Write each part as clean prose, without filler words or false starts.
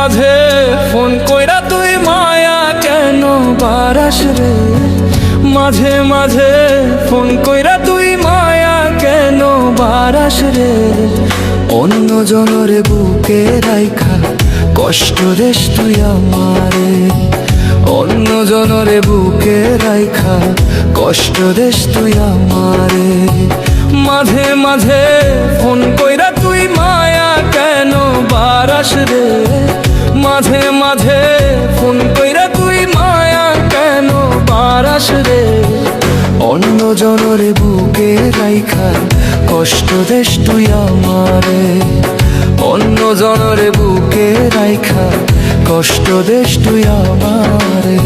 মাঝে ফোন কইরা তুই মায়া কেন বারাস রে, মাঝে মাঝে ফোন কইরা তুই মায়া কেন বারাস রে। অন্য জনরে বুকে রাইখা কষ্ট দেশ তুই আমারে, অন্য জনরে বুকে রাইখা কষ্ট দেশ তুই আমারে। মাঝে মাঝে ফোন কইরা তুই মায়া কেন বারাস রে, মাঝে মাঝে ফোন কইরা তুই মায়া কেন বারাস রে। অন্য জনরে বুকে রাইখা কষ্ট দেশ তুই আমারে, অন্য জনরে বুকে রাইখা কষ্ট দেশ তুই আমারে।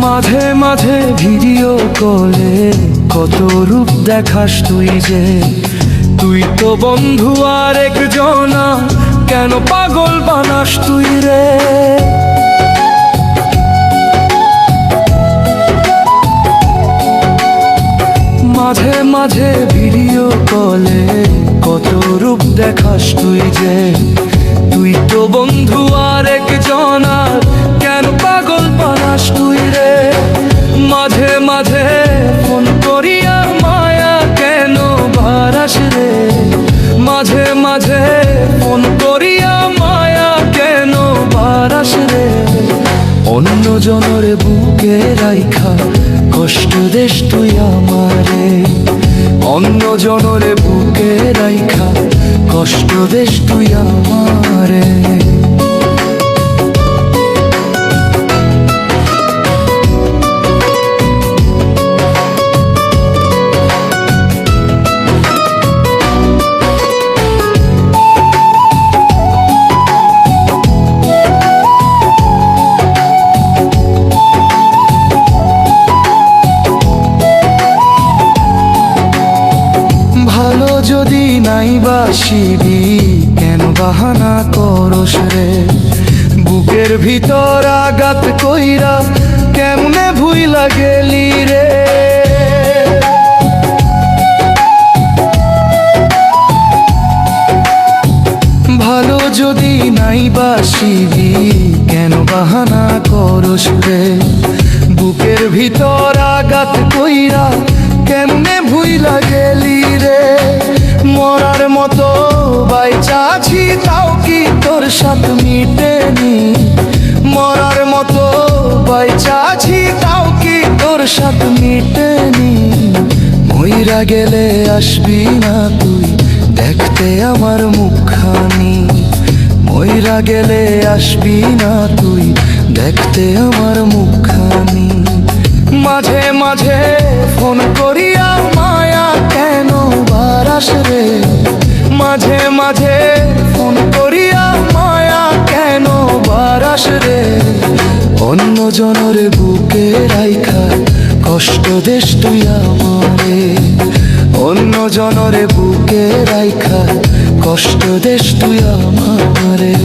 মাঝে মাঝে ভিডিও কলে কত রূপ দেখাস তুই যে, তুই তো বন্ধু আর একজনা কেন পাগল বানাস তুই রে। মাঝে মাঝে ভিডিও কলে কত রূপ দেখাস তুই যে, তুই তো বন্ধু আর একজনা কেন পাগল বানাস তুই রে। মাঝে মাঝে ফোন করিয়া মায়া কেন বারাস রে, মাঝে মাঝে ফোন করিয়া মায়া কেন বারাস রে। অন্য জনরে বুকে রাইখা কষ্ট দেশ তুই আমারে, অন্য জনরে বুকে রাইখা কষ্ট দেশ তুই আমারে। ভালো যদি নাই বাসিবি কেন বাহানা করস রে, বুকের ভিতর আঘাত কইরা কেমনে ভুইলা গেলি রে। ভালো যদি নাই বাসিবি কেন বাহানা করস রে, বুকের ভিতর আঘাত কইরা কেমনে ভুইলা গেলি রে। মরার মতো বাইচা আছি তাও কি তোর সাথ মিটেনি, মরার মতো বাইচা আছি তাও কি তোর সাথ মিটেনি। মইরা গেলে আসবি না তুই দেখতে আমার মুখখানি, মইরা গেলে আসবি না তুই দেখতে আমার মুখখানি। মাঝে মাঝে ফোন করিয়া মায়া কেন বারাস রে, মাঝে মাঝে ফোন করিয়া মায়া কেন বারাস রে। অন্য জনরে বুকে রাইখা কষ্ট দেশ তুই আমারে, অন্য জনরে বুকে রাইখা কষ্ট দেশ তুই আমারে।